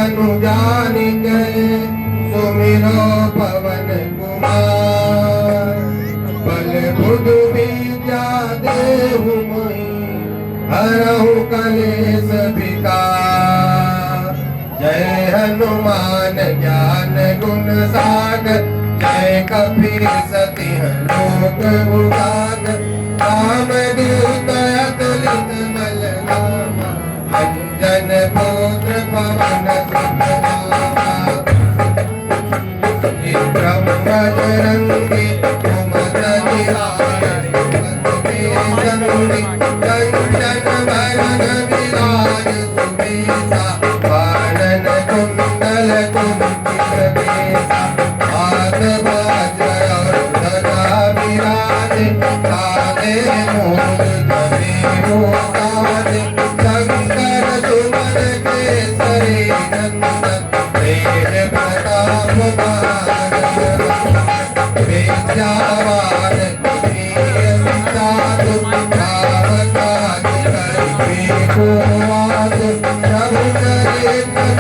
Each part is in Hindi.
तनु जानि गए सुमिरो पवन कुमार। बल बुधु विद्या देहु मोहि हरहु कलेश विकार। जय हनुमान ज्ञान गुण सागर जय कपीस तिह लोक उजागर। रामदूत अतुलित बल धामा अंजन पुत्र पवन सुत नामा। विक्रम बजरंगी कुमत निहारी कंचन वरण विराज सुबेसा। कानन कुंडल कुंचित केसा हाथ वज्र ध्वजा विराजे। कांधे मूँज जनेऊ साजे शंकर सुमन केसरी नंदन। तेज प्रताप विद्यावान गुणीय विचारु राम काज करिबे को प्रभु चरित्र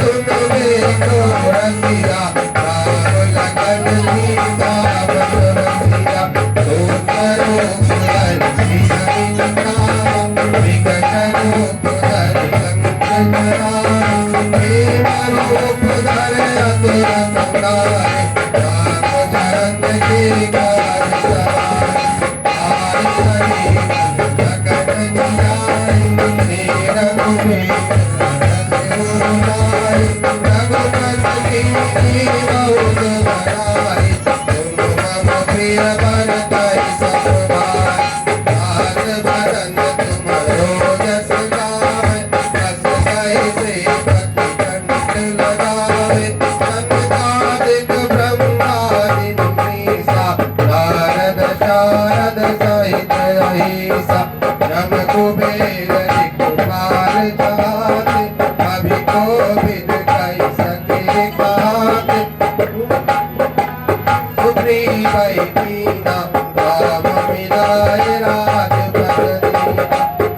सुनबे को रसिया। राम लखन सीता बन बसिया। दूत रूप धरि सियहि नाम विकट रूप धरि लंक जराम। भीम रूप धरि असुर संहारे रामचंद्र के काज सवारे। आय हरि जगत जियाय श्री रघुवीर रघुपति बहुत बड़ाई। तुम मम प्रिय भरतहि सब भाई। आज भजन तुम रोजस गावै बस कहि सेवक कंठ लगावै। संतादिक ब्रह्मादि मुनीसा नारद शारद सहित अहिसा। जम कुबेर दिक्पाल जाते कभी कोविद कहि सके काते। सुग्रीव कीना राम मिलाय राजपद दीना।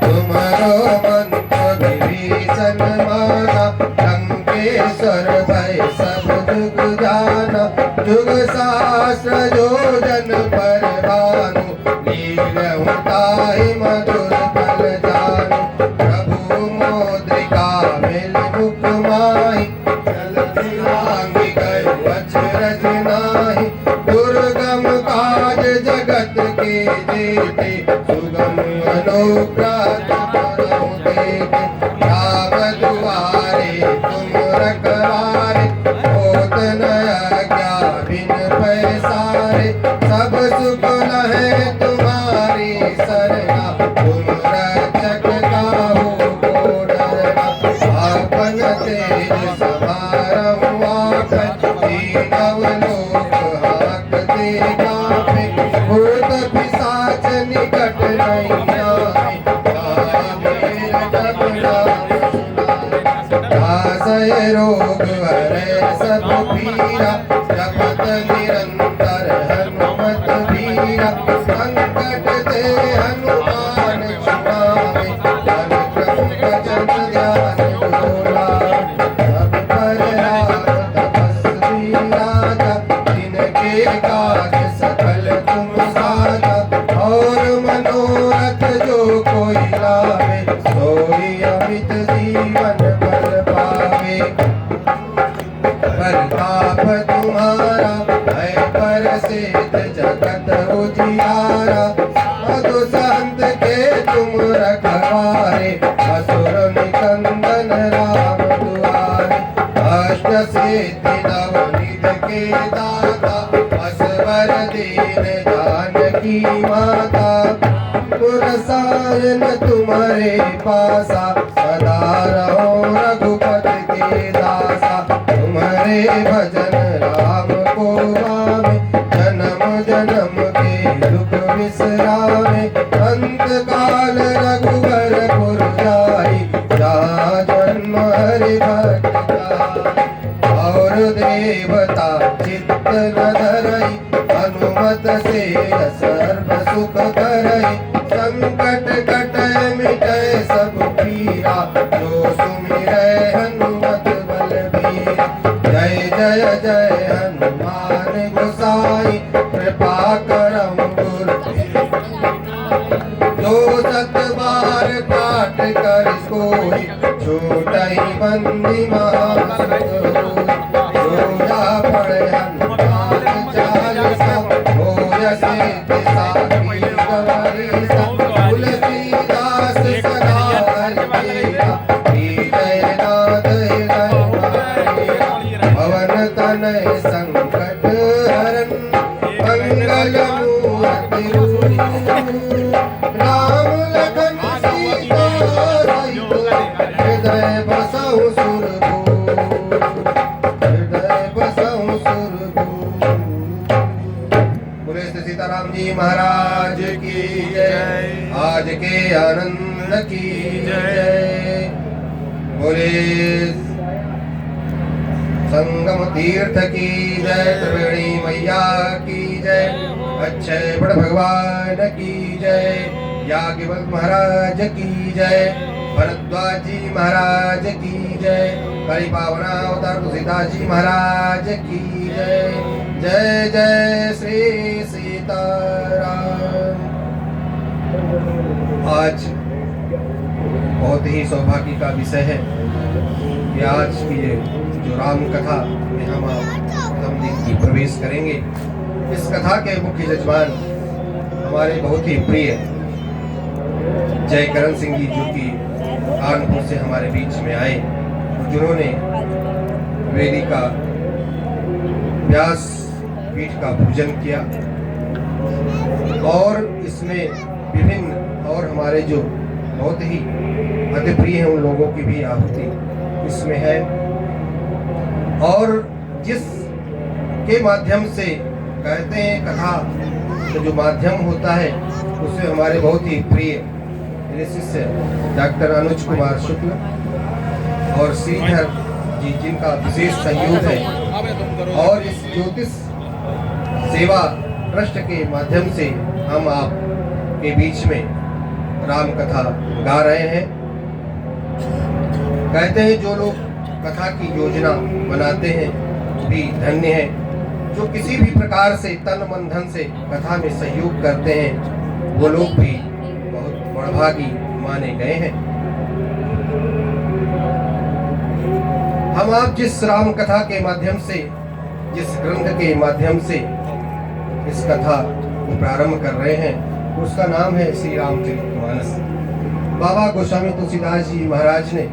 तुमरो मंत्र विभीषण माना लंकेश्वर भय सब जुग जाना। जुग सहस्र योजन पर भानु लील्यु ताहि मधुर फल जानु। प्रभु मुद्रिका मिल मुख माहि जलधि लांघि गए अचरज नाहि। दुर्गम काज जगत के जेते सुगम अनुग्रह परम देते। राम दुआरे तुम रखवारे होत न आज्ञा बिन पैसारे। सब सुख लहे तुम्हारी सरना तुम रक्षक काहू को डरना। आपन तेज समारहु आफत दीनव लोक हाकते कापे। भूत पिशाच निकट नहीं आवे काबीर जब नाम सुनावे। आसय रोग हरै सब पीरा जपत निरंतर हनुमत बीरा। संकट ते हनुमान छुड़ावे मन क्रम वचन ध्यान डोलावे। सब पर राम तपस्वी राजा जिनके काज सकल तुम साजा। और मनोरथ जो कोई लावे सोई अमित जीवन फल पावे। प्रताप तुम्हारा है परसिद्ध जगत उजियारा। मधु संत के तुम रखवारे असुर निकंदन राम दुआरे। अष्ट सिद्धि नवनिध के दाता असवर दीन जानकी माता। गुर सायन तुम्हारे पासा सदा रहो रघुपति के दासा। तुम्हारे भजन राम को गावे जन्म जन्म के दुख विसरावे। अंत काल रघुबर पुर जाई जहाँ जन्म हरि भक्त जाई। और देवता चित्त न धरई हनुमत से सर्व सुख करई। संकट कटै मिटै सब पीरा जो सुमिरै हनुमत बलबीरा। काट कर कोई छूटई बंदी महासुत सोया पड़े हनुमान चालीसा होय सिद्धि साखी गौरीसा तुलसीदास सदा हरिया जय नाथ हृदय पवन तनय संकट हरन मंगल मूर्ति राम लखन सीता सहित हृदय बसहु सुरभूप हृदय बसहु सुरभूप। बोले श्री सीताराम जी महाराज की जय। आज के आनंद की जय। बोले संगम तीर्थ की जय। त्रिवेणी मैया की जय। अक्षय बड़ भगवान की जय। याज्ञवल्क्य महाराज की जय। भरद्वाज जी महाराज की जय। कलि पावना अवतार तुलसीदास जी महाराज की जय। जय जय श्री सीताराम। आज बहुत ही सौभाग्य का विषय है कि आज की जो राम कथा में हम की प्रवेश करेंगे। इस कथा के मुख्य यजमान हमारे बहुत ही प्रिय जयकरण सिंह जी, जो कि कानपुर से हमारे बीच में आए, जिन्होंने वेदिका व्यास पीठ का पूजन किया और इसमें विभिन्न और हमारे जो बहुत ही अति प्रिय हैं उन लोगों की भी आहुति इसमें है। और जिस के माध्यम से कहते हैं कथा तो जो माध्यम होता है उससे हमारे बहुत ही प्रिय मेरे शिष्य डॉक्टर अनुज कुमार शुक्ल और श्रीधर जी, जिनका विशेष सहयोग है, और इस ज्योतिष सेवा ट्रस्ट के माध्यम से हम आप के बीच में राम कथा गा रहे हैं। कहते हैं जो लोग कथा की योजना बनाते हैं भी धन्य है, जो किसी भी प्रकार से तन मन धन से कथा में सहयोग करते हैं वो लोग भी बहुत बड़भागी माने गए हैं। हम आप जिस राम कथा के माध्यम से, जिस ग्रंथ के माध्यम से इस कथा को प्रारंभ कर रहे हैं उसका नाम है श्री रामचरितमानस। बाबा गोस्वामी तुलसीदास जी महाराज ने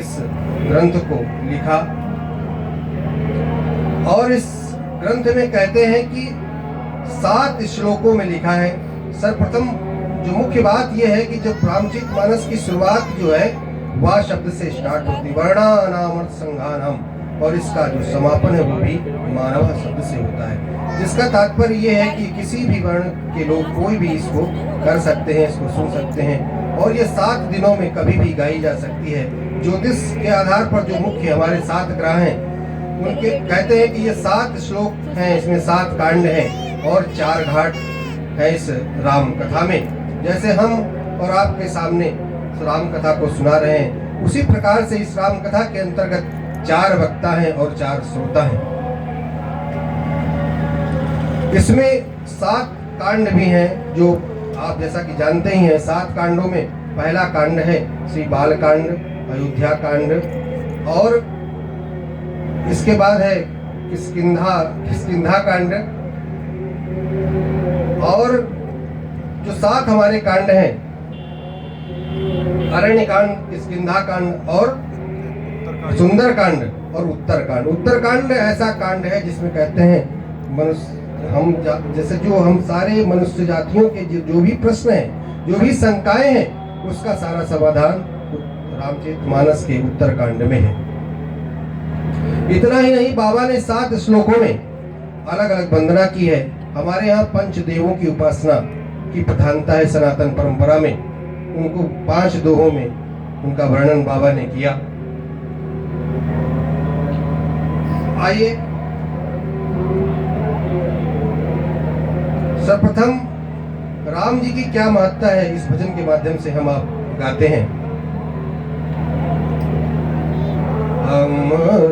इस ग्रंथ को लिखा और इस ग्रंथ में कहते हैं कि 7 श्लोकों में लिखा है। सर्वप्रथम जो मुख्य बात यह है कि जब रामचरितमानस की शुरुआत जो है वह शब्द से स्टार्ट होती, वर्णानामर्थ संघानम, और इसका जो समापन है वो भी मानव शब्द से होता है, जिसका तात्पर्य यह है कि किसी भी वर्ण के लोग कोई भी इसको कर सकते हैं, इसको सुन सकते हैं और ये 7 दिनों में कभी भी गाई जा सकती है। ज्योतिष के आधार पर जो मुख्य हमारे 7 ग्रह हैं उनके कहते हैं कि ये 7 श्लोक हैं, इसमें 7 कांड हैं और 4 घाट है इस राम कथा में। जैसे हम और आपके सामने राम कथा को सुना रहे हैं उसी प्रकार से इस राम कथा के अंतर्गत 4 वक्ता हैं और 4 श्रोता हैं। इसमें 7 कांड भी हैं जो आप जैसा कि जानते ही हैं। 7 कांडों में पहला कांड है श्री बाल कांड, अयोध्या कांड, और इसके बाद है किष्किंधा कांड, और जो 7 हमारे कांड हैं अरण्य कांड, किष्किंधा कांड और सुंदर कांड और उत्तर कांड। उत्तर कांड ऐसा कांड है जिसमें कहते हैं मनुष्य जैसे जो हम सारे मनुष्य जातियों के जो भी प्रश्न हैं, जो भी शंकाएं हैं, उसका सारा समाधान रामचरितमानस के उत्तर कांड में है। इतना ही नहीं, बाबा ने 7 श्लोकों में अलग अलग वंदना की है। हमारे यहाँ पंचदेवों की उपासना की प्रधानता है सनातन परंपरा में, उनको 5 दोहों में उनका वर्णन बाबा ने किया। आइए सर्वप्रथम राम जी की क्या महत्ता है इस भजन के माध्यम से हम आप गाते हैं। हम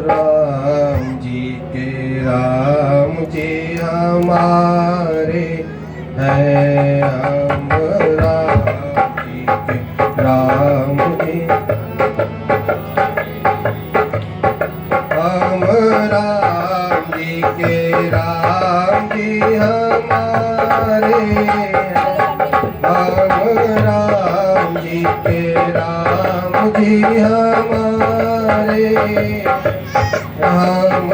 राम जी के राम जी हमारे हैं, हम राम जी के राम राम जी, हम राम जी के राम जी हमारे, हम राम जी के राम जी हमारे, हम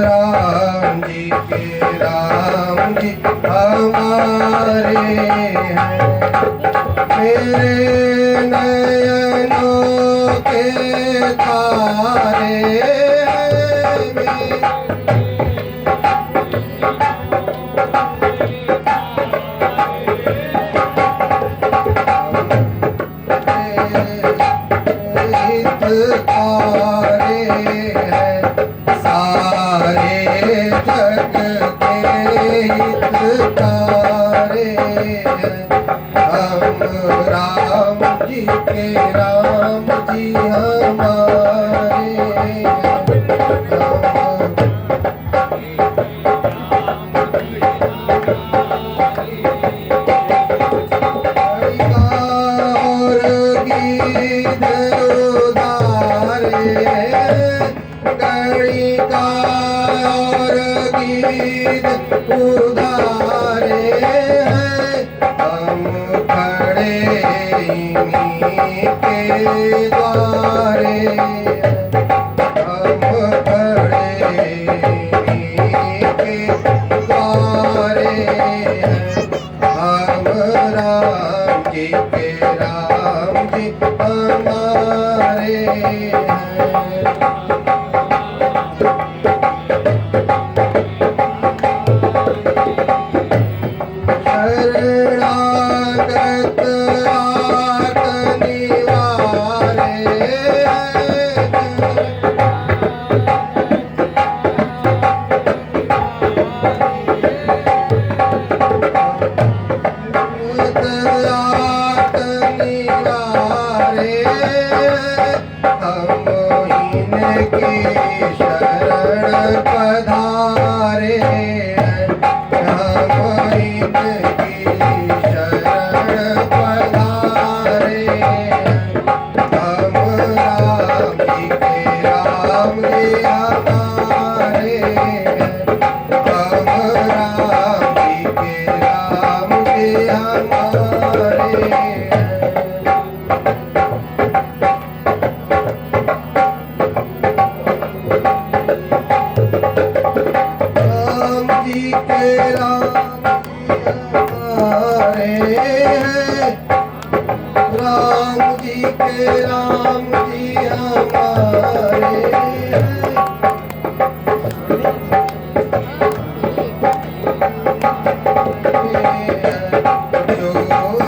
राम जी के राम जी हमारे हैं। मेरे नयनों के तारे तारे हैं, सारे जग के तारे हैं। हम राम जी के राम जी हमारे हैं। गणिका और गीत उधारे हैं, हम खड़े इन्हीं के द्वारे, हम खड़े इन्हीं के द्वारे हैं। हम राम जी के राम जी हमारे हैं। शरणागत आत निवारे, आत निवारे, हम इनकी शरण पधारे, हम इनकी शरण पधारे, हम राम जी के राम जी हमारे, हम राम जी के राम जी हमारे। राम जी के राम जी हमारे हैं, राम जी के राम जी हमारे हैं। जो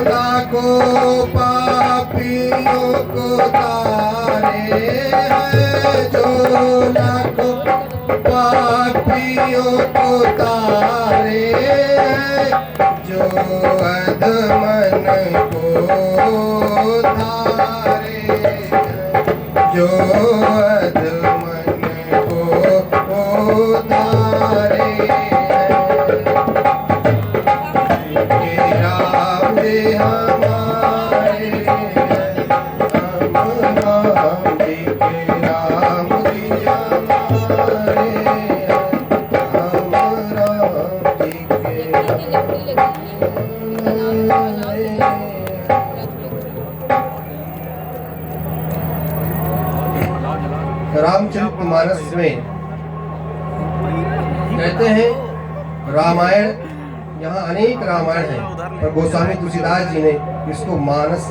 लाखों पापियों को तारे हैं, जो लाखों पापियों को तारे हैं, जो अधमन को धारे हैं, जो अधमन को धारे हैं। राम जी हमारे हैं, हम राम जी के राम जी हमारे हैं, हम राम जी के रामचरितमानस में कहते हैं रामायण, यहाँ अनेक रामायण हैं, पर गोस्वामी तुलसीदास जी ने इसको मानस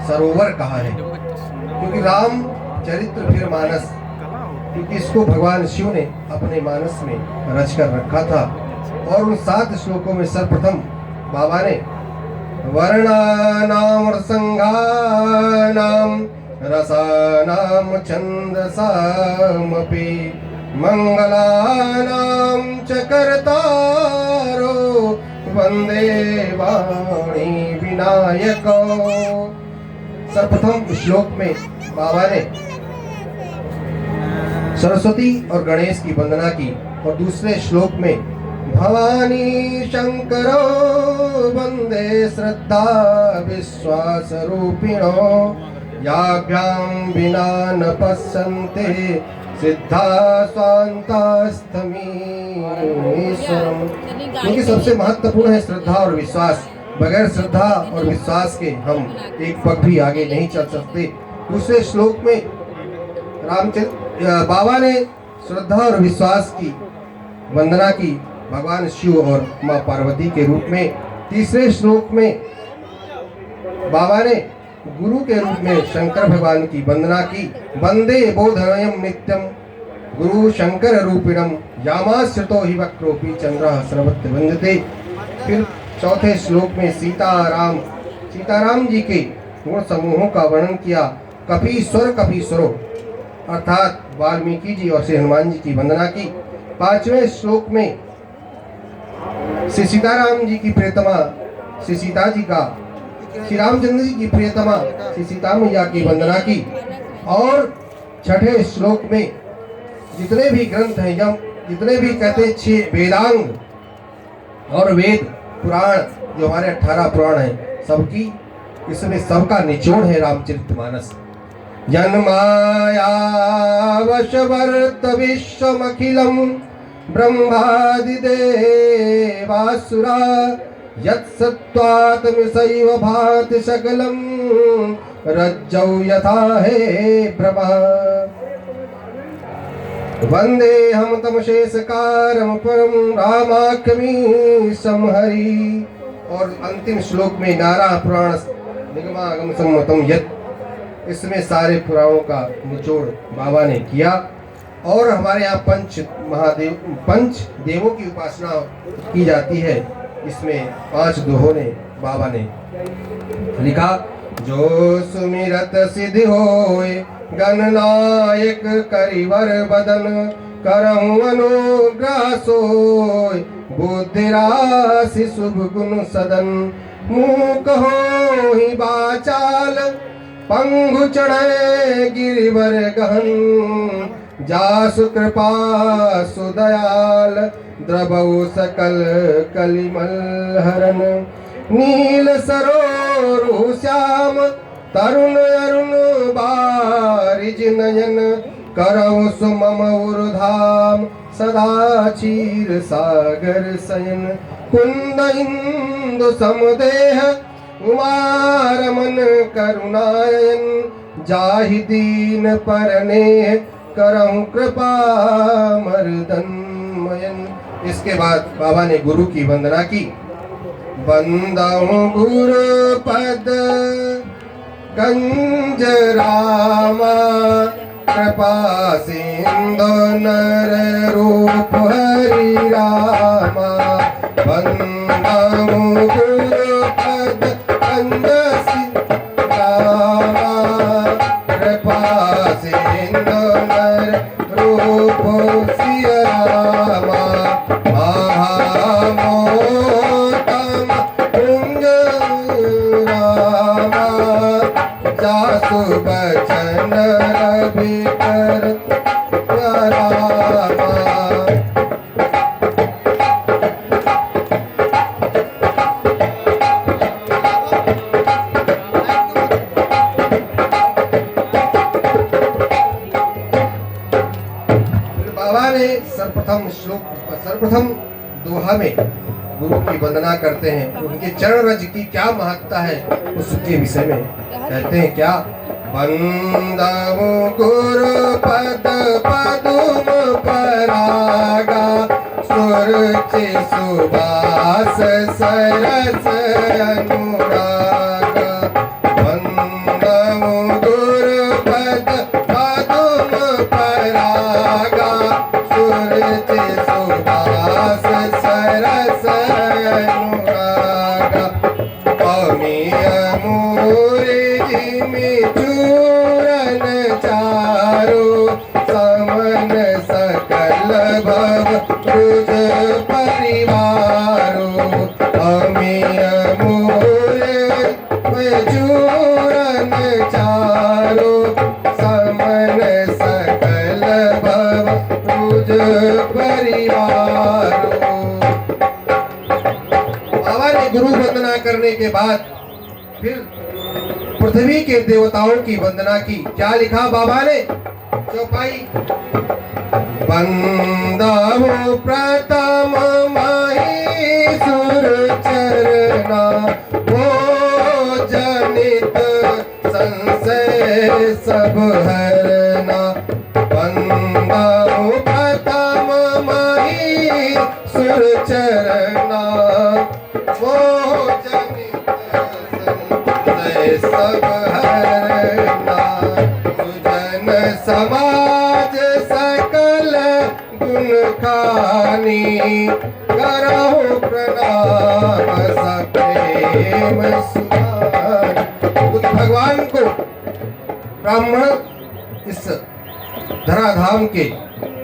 सरोवर कहा है, क्योंकि राम चरित्र फिर मानस, क्योंकि इसको भगवान शिव ने अपने मानस में रच कर रखा था। और उन 7 श्लोकों में सर्वप्रथम बाबा ने वर्णानाम रसंगानाम रसानाम छंदसामपि मंगलानाम च कर्तारो वंदे वाणी विनायको। सर्वप्रथम श्लोक में बाबा ने सरस्वती और गणेश की वंदना की, और दूसरे श्लोक में भवानी शंकरो वंदे श्रद्धा विश्वास रूपिणो याभ्यां विना न पश्यन्ते सिद्धा स्वान्तास्तमीश्वरम्। क्योंकि सबसे महत्वपूर्ण है श्रद्धा और विश्वास। बगैर श्रद्धा और विश्वास के हम एक पग भी आगे नहीं चल सकते। दूसरे श्लोक में बाबा ने श्रद्धा और विश्वास की वंदना की भगवान शिव और माँ पार्वती के रूप में। तीसरे श्लोक में बाबा ने गुरु के रूप में शंकर भगवान की वंदना की। वंदे बोधनयम नित्यम गुरु शंकर रूपिणम यामाश्रितो हि वक्रोपि चंद्रः सर्वत्र वंदते। फिर चौथे श्लोक में सीताराम जी के गुण समूहों का वर्णन किया। कपीश्वरो अर्थात वाल्मीकि जी और श्री हनुमान जी की वंदना की। पांचवें श्लोक में श्री सीताराम जी की प्रियतमा श्री सीता जी का श्री रामचंद्र जी की प्रियतमा श्री सीता मैया की वंदना की। और छठे श्लोक में जितने भी ग्रंथ हैं, जितने भी कहते 6 वेदांग और वेद पुराण जो हमारे 18 पुराण हैं, सबकी इसमें सबका निचोड़ है रामचरितमानस। जन्माया वशवर्त विश्वमखिलम ब्रह्मादिदेवासुरा यत्सत्त्वात्मसैव भाति सकलम रज्जौ यथा हे ब्रह्मा। वंदे हम तम शेषकारम परम रामाख्यमी समहरि। और अंतिम श्लोक में नारा पुराण निगमागम सम्मतम यत्, इसमें सारे पुराणों का निचोड़ बाबा ने किया। और हमारे यहाँ पंच देवों की उपासना की जाती है। इसमें 5 दोहों ने बाबा ने लिखा। जो सुमिरत सिद्धि होए गणनायक करिवर बदन करहु अनुग्रह सोय बुद्धि राशि शुभ गुण सदन मुख हो ही बाचाल पंगु चढ़े गिरिवर गहन जासु कृपा सुदयाल द्रवौ सकल कलिमल हरन नील सरोरु श्याम तरुण अरुण बारिज नयन करौ सुमम उर्धाम सदा क्षीर सागर शयन कुंद इंदु समदेह उमारमन करुणायन जाहि दीन परने करहु कृपा मर्दन मयन। इसके बाद बाबा ने गुरु की वंदना की। वंदहु गुरु पद कंज रामा कृपा सिंधु नर रूप हरि रामा। वंदहु गुरु पद कंज रामा कृपा सिंधु नर रूप सिय रामा। महामोतम कुंज रामा जासु बचन रवि कर रामा। बाबा ने सर्वप्रथम दोहा में गुरु की वंदना करते हैं। उनके चरण रज की क्या महत्ता है उसके विषय में कहते हैं क्या। वंदहु गुरु पद पदुम परागा सुरुचि सुबास सरस अनुरागा। वंदहु गुरु पद पदुम परागा सुरुचि सुबास सरस अनुरागा। अमीय मोरे जिमि चूरन चारो समन सकल भव तुझ परिवारो। अमीय मोरे चूरन चारो समन सकल भव तुझ परिवारो। बाबा ने गुरु वंदना करने के बाद फिर पृथ्वी के देवताओं की वंदना की। क्या लिखा बाबा ने चौपाई, वंदाओ प्रथम महीसुर चरना, वो जनित संशय सब हरना। वंदाओ प्रथम महीसुर चरना, वो जनित संशय सब हरना। सुजन समाज सकल गुण खानी, करहु प्रणाम सप्रेम सुधान। क्योंकि भगवान को ब्राह्मण इस धराधाम के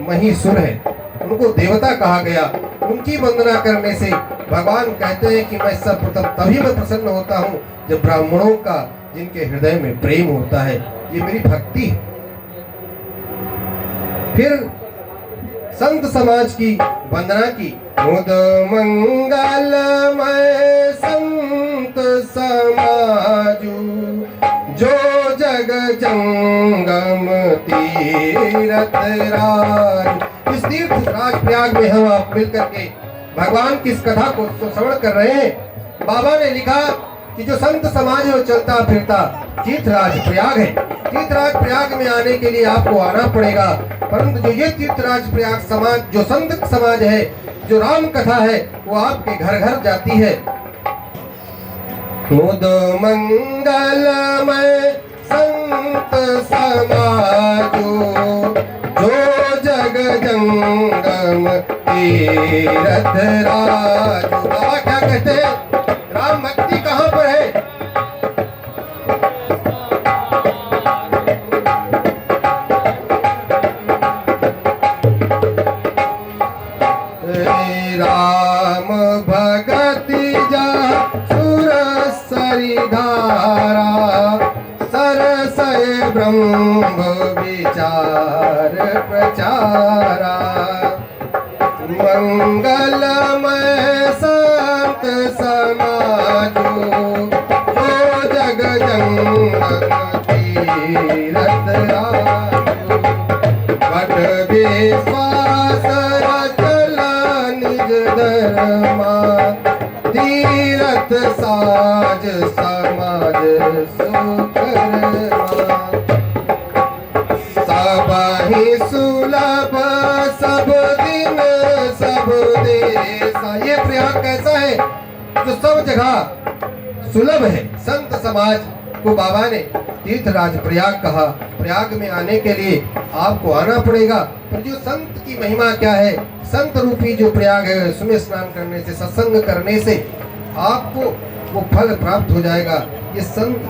महीसुर है, उनको देवता कहा गया। उनकी वंदना करने से भगवान कहते हैं कि मैं सर्वप्रथम तभी मैं प्रसन्न होता हूँ जब ब्राह्मणों का जिनके हृदय में प्रेम होता है, ये मेरी भक्ति है। फिर संत समाज की वंदना की, मुद मंगलमय संत समाजू, जो जग जंगम तीरथ राज। इस तीर्थ राज प्रयाग में हम आप मिलकर के भगवान की इस कथा को श्रवण कर रहे हैं। बाबा ने लिखा कि जो संत समाज है वो चलता फिरता तीर्थराज प्रयाग है। तीर्थराज प्रयाग में आने के लिए आपको आना पड़ेगा, परंतु जो ये तीर्थराज प्रयाग समाज, जो संत समाज है, जो राम कथा है, वो आपके घर घर जाती है। मुद मंगलमय संत समाजो, जो जग जंगम तीरथ राजो। बाबा क्या कहते हैं, राम भक्ति कहाँ पर है? राम भगति जा सुर सरिधारा, सरसय ब्रह्म विचार प्रचारा। मंगलमय संत समाजो, जो जग जंगम तीरथ राजो। बट विश्वास रचल निज धर्मा, तीरथ साज समाज सुकर्मा। सबहि सुलभ सब दिन सब देशा। ये प्रयाग कैसा है जो सब जगह सुलभ है। संत समाज को बाबा ने तीर्थराज प्रयाग कहा। प्रयाग में आने के लिए आपको आना पड़ेगा, पर जो संत की महिमा क्या है, संत रूपी जो प्रयाग है, उसमें स्नान करने से, सत्संग करने से आपको वो फल प्राप्त हो जाएगा। ये संत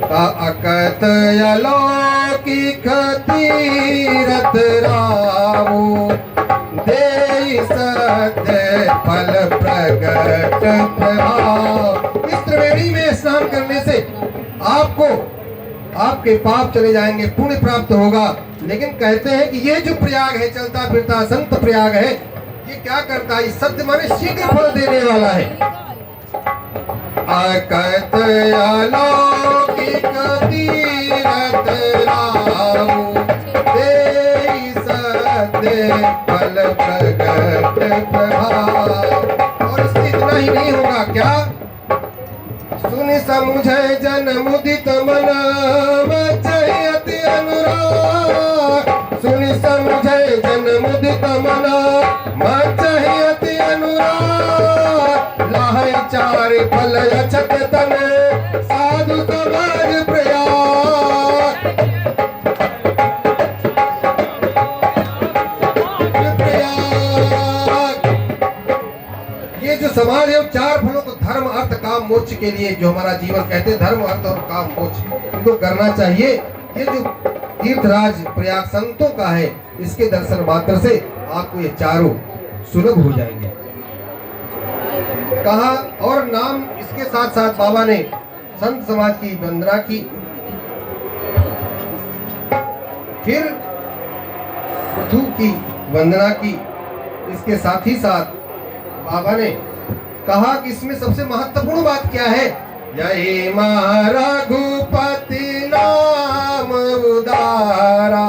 का अकत अलौकिक तीरथ रावो, देई सत्य फल प्रगट प्रभाव। इस त्रिवेणी में स्नान करने से आपको आपके पाप चले जाएंगे, पुण्य प्राप्त होगा। लेकिन कहते हैं कि ये जो प्रयाग है, चलता फिरता संत प्रयाग है, ये क्या करता है? सत्य माने शीघ्र फल देने वाला है। अकत अलौकिक तीरथ रावो, देई सत्य फल प्रगट प्रभाव। और इससे इतना ही नहीं होगा, क्या? सुनि समुझै जन मुदित मन, मचै अति अनुराग। सुनि समुझै जन मुदित मन, मचै अति अनुराग। लाहै चार फल अछत तन, साधु समाज प्रयाग। ये जो समाज है, चार फलों को धर्म अर्थ काम मोक्ष के लिए, जो हमारा जीवन कहते हैं धर्म अर्थ और काम मोक्ष, इनको करना चाहिए। ये जो तीर्थराज प्रयाग संतों का है, इसके दर्शन मात्र से आपको ये चारों सुलभ हो जाएंगे। कहा और नाम इसके साथ साथ बाबा ने संत समाज की वंदना की। फिर पृथु की वंदना की। इसके साथ ही साथ बाबा ने कहा कि इसमें सबसे महत्वपूर्ण बात क्या है यही रघुपति नाम उदारा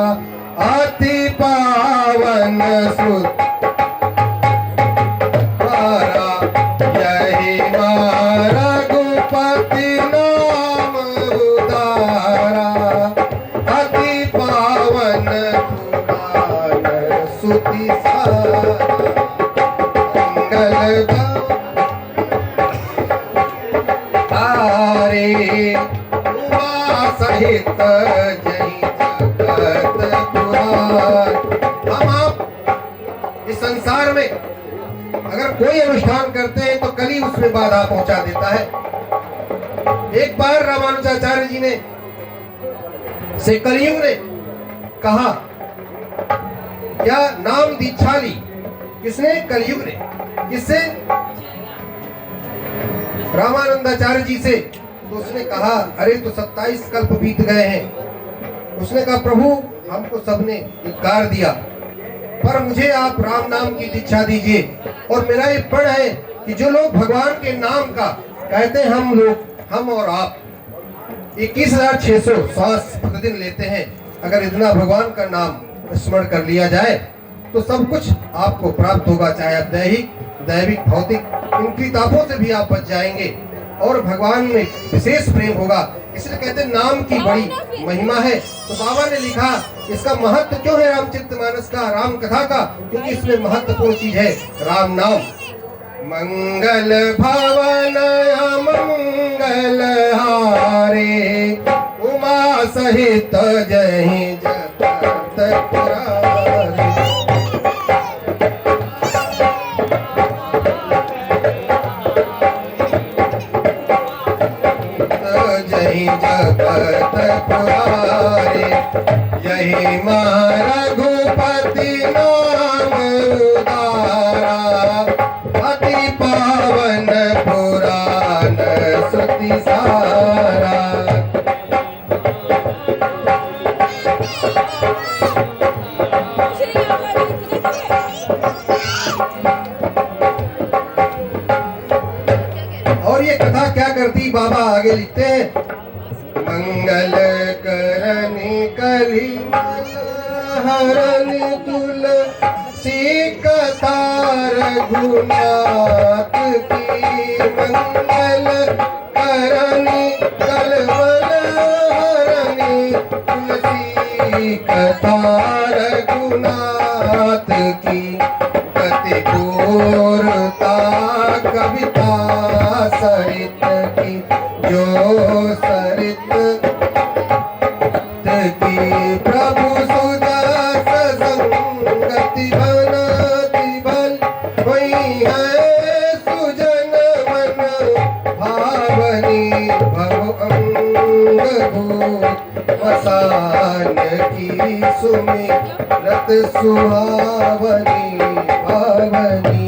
अति पावन सुत यही रघुपति नाम उदारा अति पावन पुराण सुति मंगल सहित जय जगत पुराण। हम आप इस संसार में अगर कोई अनुष्ठान करते हैं तो कली उसमें बाधा पहुंचा देता है। एक बार रामानुजाचार्य जी ने से कलियुग ने कहा, क्या नाम दीक्षा ली? किसने? कलियुग ने। किससे? रामानंदाचार्य जी से। तो उसने कहा, अरे तो 27 कल्प बीत गए हैं। उसने कहा, प्रभु हमको सबने इनकार दिया, पर मुझे आप राम नाम की दीक्षा दीजिए। और मेरा ये प्रण है कि जो लोग भगवान के नाम का कहते हैं, हम और आप 21,600 श्वास प्रतिदिन लेते हैं। अगर इतना भगवान का नाम स्मरण कर लिया जाए तो सब कुछ आपको प्राप्त होगा, चाहे आप दैविक भौतिक इन किताबों से भी आप बच जाएंगे और भगवान में विशेष प्रेम होगा। इसलिए कहते हैं नाम की बड़ी महिमा है। तो बाबा ने लिखा, इसका महत्व क्यों है रामचरितमानस का, राम कथा का? क्योंकि इसमें महत्वपूर्ण चीज है राम नाम। मंगल भवन मंगल हारे उमा सहित जय जगत पुरारे। जगत पुरारे यही रघुपति नाम उदारा अति पावन पुराण श्रुति सारा। और ये कथा क्या करती, बाबा आगे लिखते हैं, मंगल करनी कली हरनि तुलसी कथा रघुनाथ की। मंगल करनी कलवल हरनि तुलसी कथा रघुनाथ की। गति पूर्ता कविता सरित की, जो सरित की प्रभु सुदास संगति बनति बल वही है सुजन मन भावनी भव अंग भूत मसान की सुमिरत सुहावनी भावनी।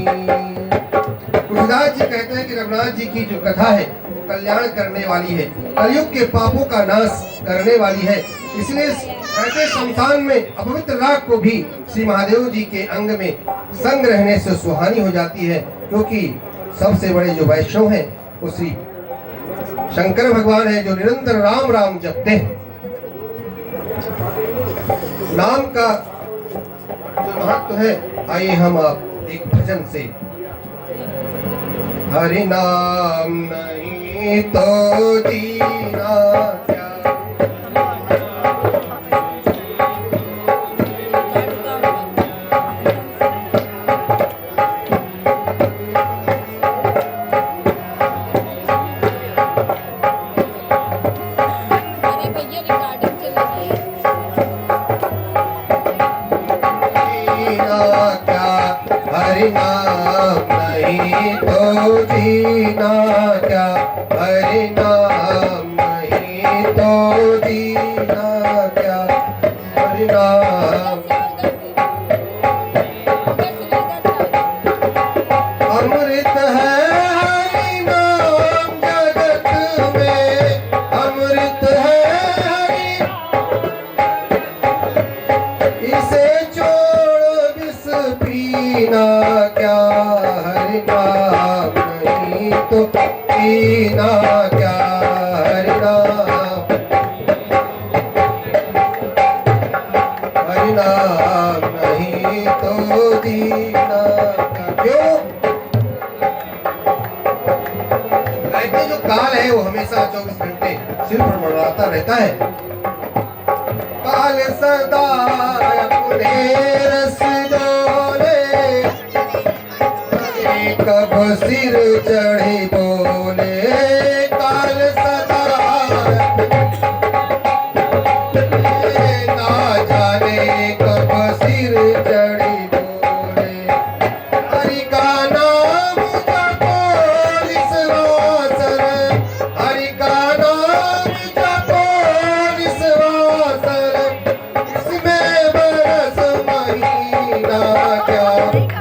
तुलसीदास जी कहते हैं कि रघुनाथ जी की जो कथा है कल्याण करने वाली है, कलयुग के पापों का नाश करने वाली है। इसलिए कहते शमशान में अपवित्र राख को भी श्री महादेव जी के अंग में संग रहने से सुहानी हो जाती है, क्योंकि सबसे बड़े जो वैष्णव हैं वो श्री शंकर भगवान है, जो निरंतर राम राम जपते हैं। नाम का जो महत्व है, आइए हम आप एक भजन से। हरि नाम नहीं तो जीना क्या, हरि नाम नहीं तो जीना क्या, हरि नाम नहीं तो जीना क्या। हरि नाम अमृत है, हरि नाम जगत में अमृत है हरि, इसे छोड़ विष पीना क्या। हरि नाम नहीं तो पीना क्या। नाम नहीं तो जीना क्यों? कहते जो काल है वो हमेशा 24 घंटे सिर पर मंडराता रहता है। काल सदा अपने रस डोले, कब सिर चढ़ी बोले। काल सदा ना जाने कब सिर चढ़ी बोले। हरि का नाम जपो निस्वासर, हरि का नाम जपो निस्वासर। इसमें बरस महीना क्या,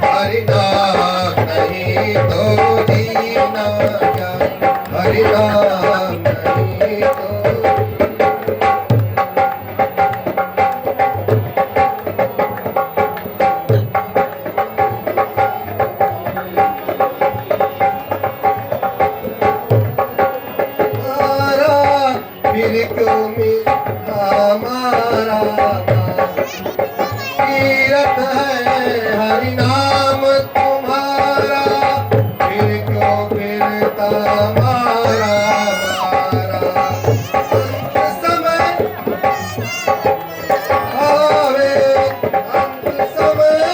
हरि नाम नहीं तो जीना क्या, हरि नाम नहीं तो। फिर क्यों मिला हमारा तीरथ है हरि नाम तुम्हारा। फिर क्यों फिरता हमारा अंत समय आवे, अंत समय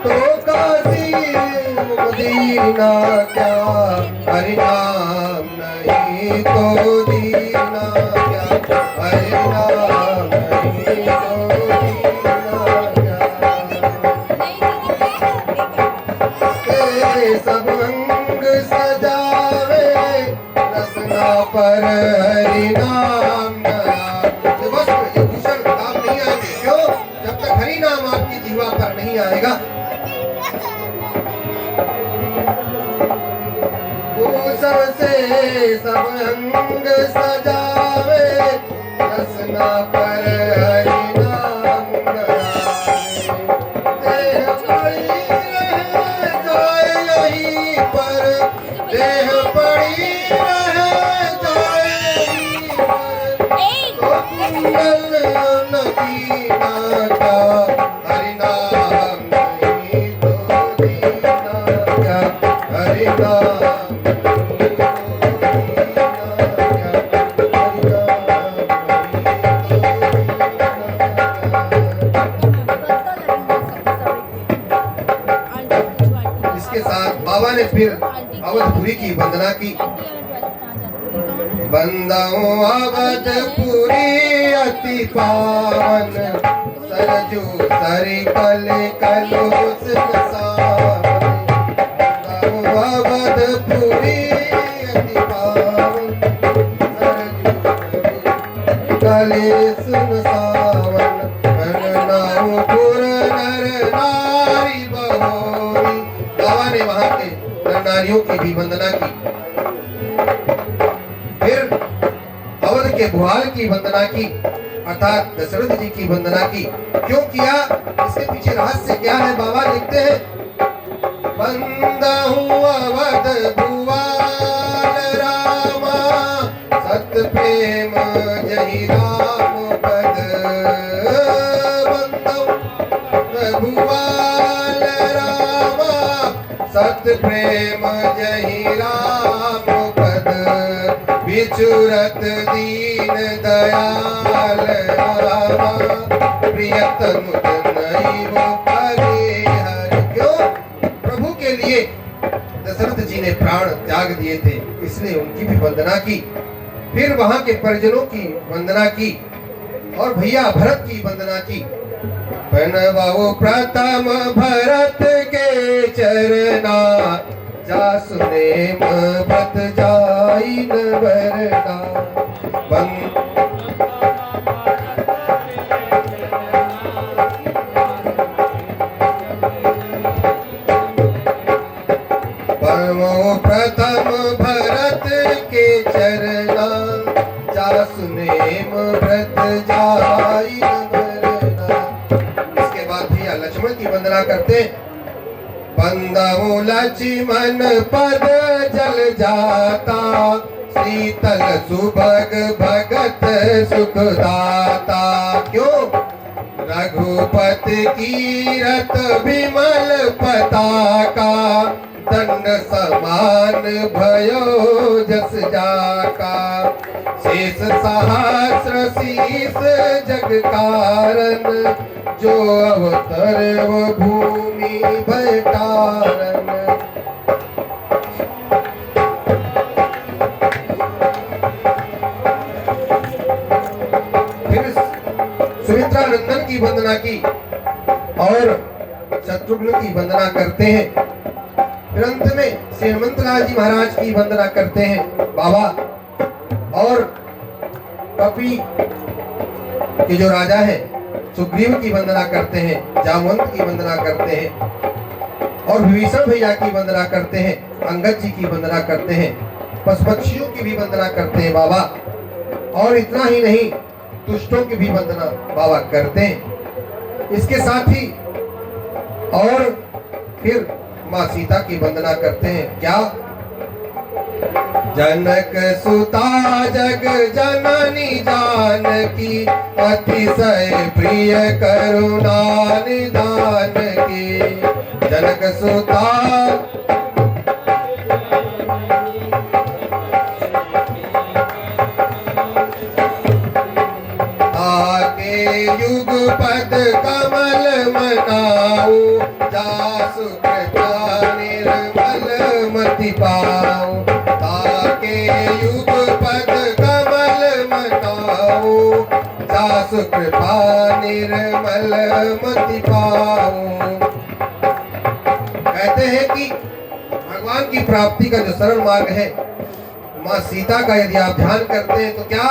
तो काशी मदीना क्या, हरि नाम नहीं तो जीना क्या, हरि नाम नहीं तो जीना क्या। के सब अंग सजावे रसना पर हरि नाम ये वस्त्र ये भूषण काम नहीं आएंगे क्यों? जब तक हरि नाम आपकी जीवा पर नहीं आएगा। से सब अंग सजावे रसना पर हरि नाम गावे। देह पड़ी रहे जाए यहीं पर, देह पड़ी रहे जाए यहीं पर। तो कुंडल नगीना क्या, हरि नाम नहीं तो जीना क्या, हरि नाम। बाबा ने फिर अवधपुरी की वंदना की। बंदाओं अवधपुरी अति पावन, सरजू सरि कल कलोस बंदाओ अवधपुरी अति पावन, सरजू कलेस सावन। पुर नर नारी बहोरी, बाबा ने वहां के नारियों की भी वंदना की। फिर अवध के भुआल की वंदना की अर्थात दशरथ जी की वंदना की। क्यों किया? इसके पीछे रहस्य क्या है? बाबा लिखते हैं बंदा हूँ अवध भुआल रामा, सत प्रेम जहि राम पद। बंदा हूँ भुआल रामा, सत प्रेम जहि राम पद। विचुरत दीन दयाल रामा, प्रियतम जनैव हरिहर। क्यों? प्रभु के लिए दशरथ जी ने प्राण त्याग दिए थे, इसलिए उनकी भी वंदना की। फिर वहां के परिजनों की वंदना की और भैया भरत की वंदना की। बनवाओ प्रथम भरत के चरना, जासु नेम व्रत जाई न वरना। बनवाओ प्रथम भरत के चरना, जासु नेम व्रत जाई न वरना। इसके बाद भैया लक्ष्मण की वंदना करते। बंदाओ लक्ष्मण पद जल जाता, शीतल सुभग भगत सुखदाता। क्यों? रघुपति कीरत विमल पताका, दंड समान भयो जस जाका। शेष सहस्र शीस जग कारण, जो अवतर वो भूमि भयतारन। फिर सुमित्रा नंदन की वंदना की और शत्रुघ्न की वंदना करते हैं। फिर अंत में श्री हनुमंतलाल जी महाराज की वंदना करते हैं बाबा। और कपि के जो राजा है सुग्रीव की वंदना करते हैं, जामवंत की वंदना करते हैं और विभीषण भैया की वंदना करते हैं, अंगद जी की वंदना करते हैं, पशु पक्षियों की भी वंदना करते हैं बाबा। और इतना ही नहीं, दुष्टों की भी वंदना बाबा करते हैं। इसके साथ ही और फिर माँ सीता की वंदना करते हैं। क्या? जनक सुता जग जननी जानकी, अतिशय प्रिय करुणा निधान की। जनक सुता आके युग पद कमल मनाऊ, जासु कृपा निर्मल मति पाऊं। ताके युग पद कमल मनाऊ, जासु कृपा निर्मल मति पाऊं। कहते हैं कि भगवान की प्राप्ति का जो सरल मार्ग है, माँ सीता का यदि आप ध्यान करते हैं तो क्या?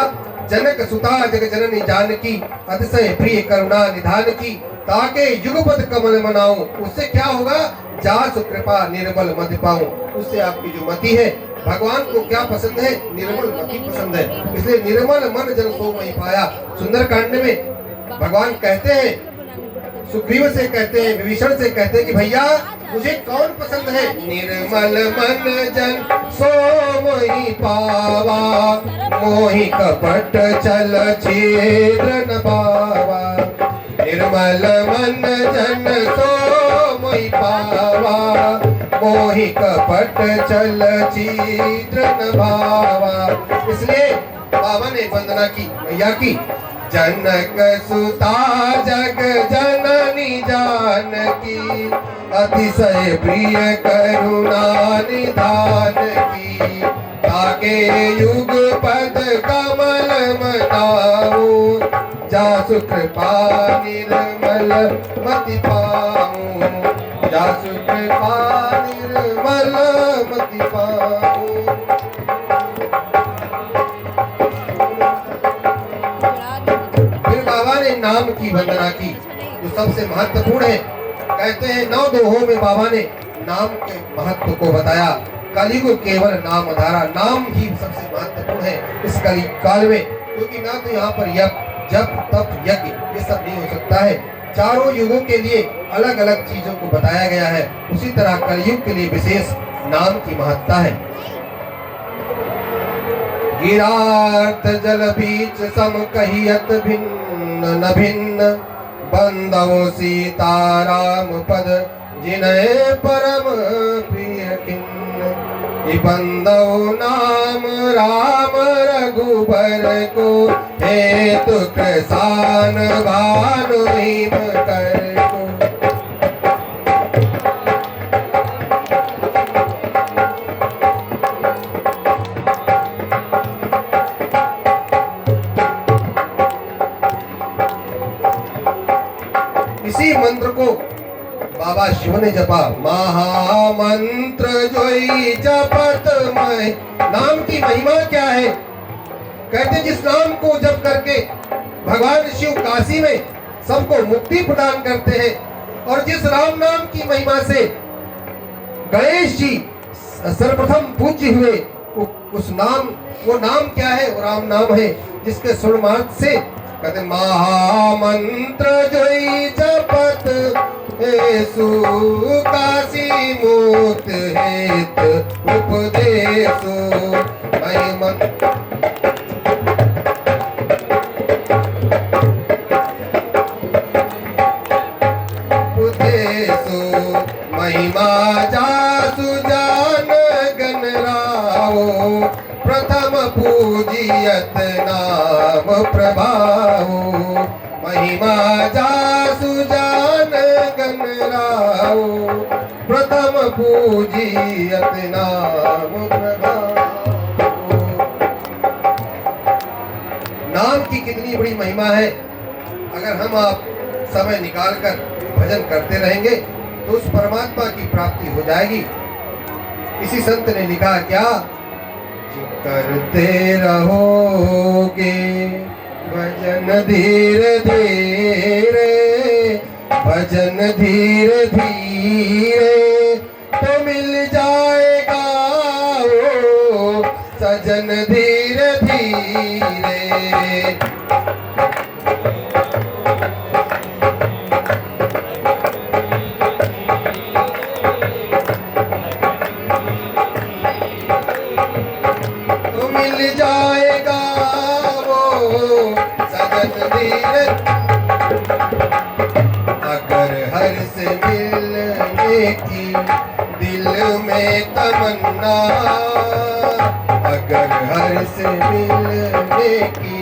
जनक सुता जग जननी जानकी, अतिशय प्रिय करुणा निधान की। ताके युगपद कमल मनाऊं, उससे क्या होगा? जासु कृपा निर्मल मति पाऊं। उससे आपकी जो मति है, भगवान को क्या पसंद है? निर्मल मति पसंद है। इसलिए निर्मल मन जन सो नहीं पाया। सुंदर कांड में भगवान कहते हैं, सुग्रीव से कहते हैं, विभीषण से कहते हैं कि भैया मुझे कौन पसंद है? निर्मल मन जन सो मोहि पावा, मोहि कपट चल छिद्र न पावा। निर्मल मन जन सो मोहि पावा, मोहि कपट चल छिद्र न भावा। इसलिए बाबा ने वंदना की भैया की। जनक सुता जग जननी जानकी, अतिशय प्रिय करुणा निधान की। ताके युग पद कमल मनाऊं, जासु कृपा निर्मल मति पाऊं। जासु कृपा निर्मल मति पाऊं। नाम की वंदना की जो सबसे महत्वपूर्ण है। कहते हैं 9 दोहों में बाबा ने नाम के महत्व को बताया। कलयुग केवल नाम धारा, नाम ही सबसे महत्वपूर्ण है इस कलि काल में। क्योंकि ना तो यहाँ पर जप तप यज्ञ ये सब नहीं हो सकता है। चारों युगों के लिए अलग अलग चीजों को बताया गया है। उसी तरह कलयुग के लिए विशेष नाम की महत्ता है। गिरार्थ जल बीच सम कहियत भिन्न न भिन्न, बंदो सीताराम पद जिनय परम प्रिय किन्न। बंदो नाम राम रघुबर को, हेतु कृसान भानु हिम कर को। इसी मंत्र को बाबा शिव ने जपा। महामंत्र जोई जपत मैं। नाम की महिमा क्या है? कहते जिस नाम को जप करके भगवान शिव काशी में सबको मुक्ति प्रदान करते हैं, और जिस राम नाम की महिमा से गणेश जी सर्वप्रथम पूज्य हुए, वो नाम क्या है? वो राम नाम है, जिसके स्वर्ण मार्ग से कहते महामंत्र जोई जपत हेसु, काशी मुक्त हेत उपदेशो। महिमा उदेसु महिमा जासु जान गन रावो प्रथम पूजियत नाम प्रभावो महिमा जासु जान गन रावो प्रथम पूजियत नाम प्रभावो। नाम की कितनी बड़ी महिमा है। अगर हम आप समय निकालकर भजन करते रहेंगे तो उस परमात्मा की प्राप्ति हो जाएगी। इसी संत ने लिखा क्या, करते रहोगे भजन धीरे धीरे, भजन धीरे धीरे तो मिल जाएगा वो सजन धीरे धीरे। मिल जाएगा वो सजन धीरे। अगर हर से मिलने की दिल में तमन्ना, अगर हर से मिलने की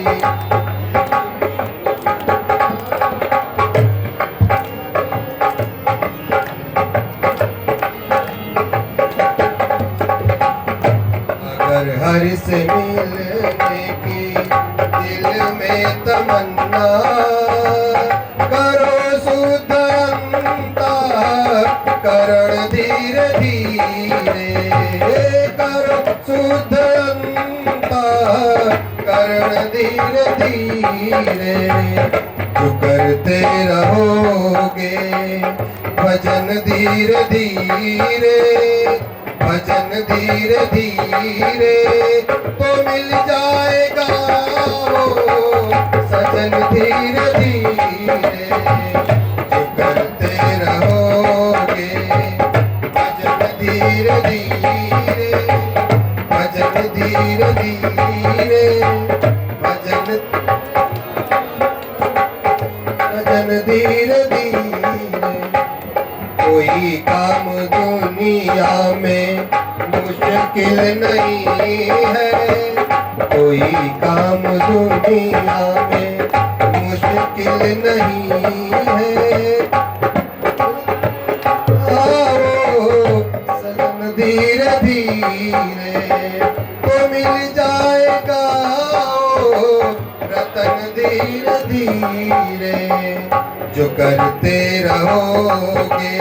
अगर हर से मिलने की दिल में तमन्ना, करो शुद्ध अंतःकरण धीरे धीरे, करो शुद्ध अंतःकरण धीरे धीरे। जो करते रहोगे भजन धीरे धीरे, भजन धीरे धीरे तो मिल जाएगा वो सजन धीरे धीरे। जो करते रहोगे भजन धीरे धीरे, भजन धीरे धीरे, भजन भजन धीरे धीरे। कोई काम दुनिया में मुश्किल नहीं है, कोई काम दुनिया में मुश्किल नहीं है। आओ सजन धीरे धीरे तो मिल जाएगा ओ रतन धीरे धीरे। जो करते रहोगे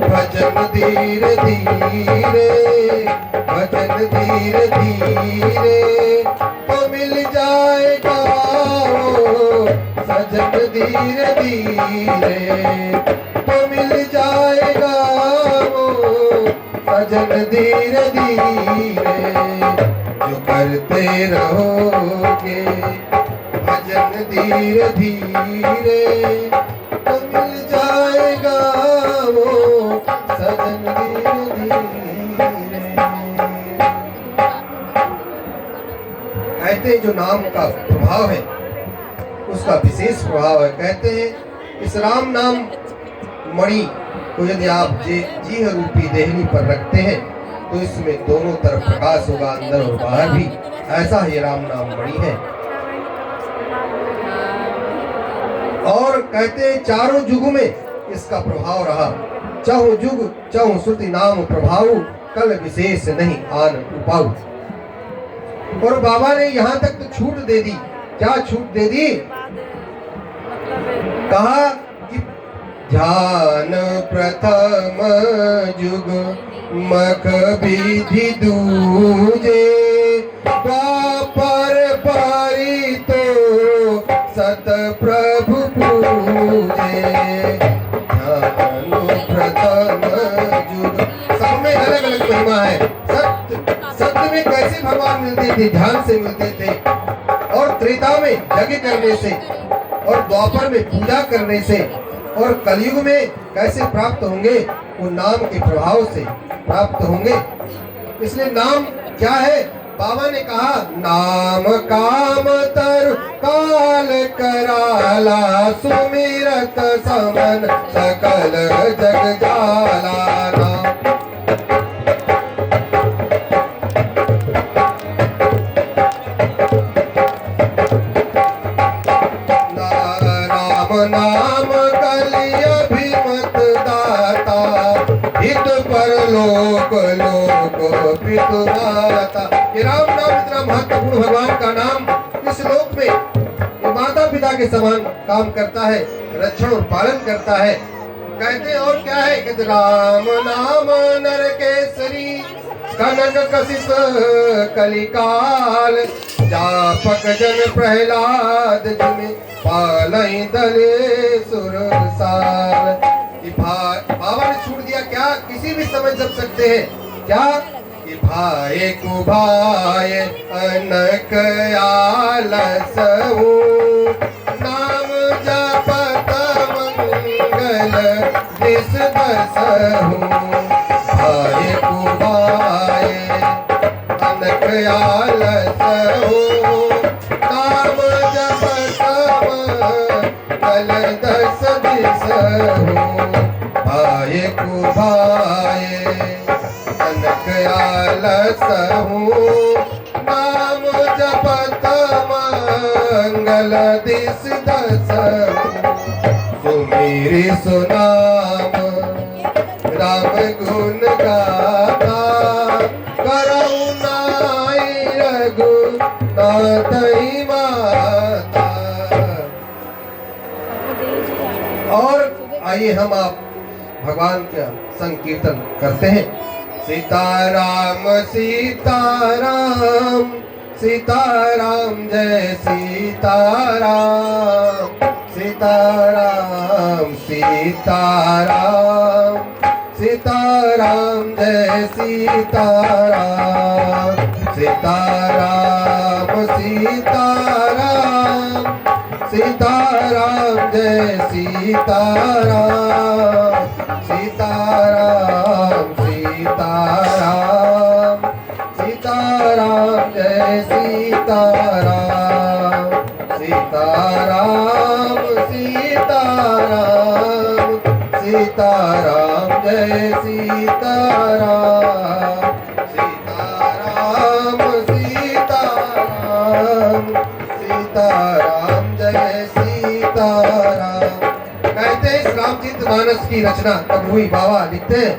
भजन धीरे धीरे, भजन धीरे धीरे तो मिल जाएगा वो सजन धीरे धीरे, तो मिल जाएगा वो सजन धीरे धीरे। जो करते रहोगे भजन धीरे धीरे तो मिल जाएगा वो सजन धीरे धीरे। कहते हैं जो नाम का प्रभाव है उसका विशेष प्रभाव है। कहते हैं इस राम नाम मणि को यदि आप जीह रूपी देहनी पर रखते हैं तो इसमें दोनों तरफ प्रकाश होगा, अंदर और बाहर भी। ऐसा ही राम नाम मणि है। और कहते हैं चारों युग में इसका प्रभाव रहा, चाहु युग चाहु श्रुति नाम प्रभाव, कल विशेष नहीं आन उपाऊ। और बाबा ने यहाँ तक तो छूट दे दी। क्या छूट दे दी? कहा कि ध्यान प्रथम युग मख विधि दूजे, द्वापर पारी तो सत प्रभु पूजे। ध्यान प्रथम युग, सब में अलग अलग महिमा है। सत्य में कैसे भगवान मिलते थे? ध्यान से मिलते थे। और त्रेता में यज्ञ करने से, और द्वापर में पूजा करने से, और कलयुग में कैसे प्राप्त होंगे? वो नाम के प्रभाव से प्राप्त होंगे। इसलिए नाम क्या है? बाबा ने कहा नाम काम तर काल कराला, सुमिरत समन सकल जग जाला। नाम नाम कलिय अभिमत दाता, हित पर लोक लोक पितु माता। ये राम नाम इतना महत्वपूर्ण भगवान का नाम इस लोक में ये माता पिता के समान काम करता है, रक्षण और पालन करता है। कहते हैं और क्या है कि राम नाम नर केसरी, कनक कशिप कलिकाल, जापक जन प्रहलाद जिमे पालई दले सुरसाल। बाबा ने छूट दिया क्या? किसी भी समय जप सकते हैं क्या? कि भाई को भाई अनक आलसहु, नाम जपत मंगल दिस दसहु। भाई को भाई अनक आलसहु, नाम जपत मंगल दस दिसहु। भाई को भाई अनक आलसहु, नाम जपत मंगल दिस दसहु। सुमिरि सुनाम राम गुण गाथा, करहु नाई रघुनाथ माता। और आइए हम आप भगवान का संकीर्तन करते हैं। सीताराम सीताराम सीताराम जय सीताराम, सीताराम सीताराम सीताराम जय सीताराम, सीताराम सीताराम सीताराम जय सीताराम, सीताराम सीताराम सीताराम जय सीताराम, सीताराम सीताराम सीताराम जय सीताराम, सीताराम सीताराम सीताराम जय सीताराम। कहते हैं इस रामचरितमानस की रचना कब हुई? बाबा लिखते हैं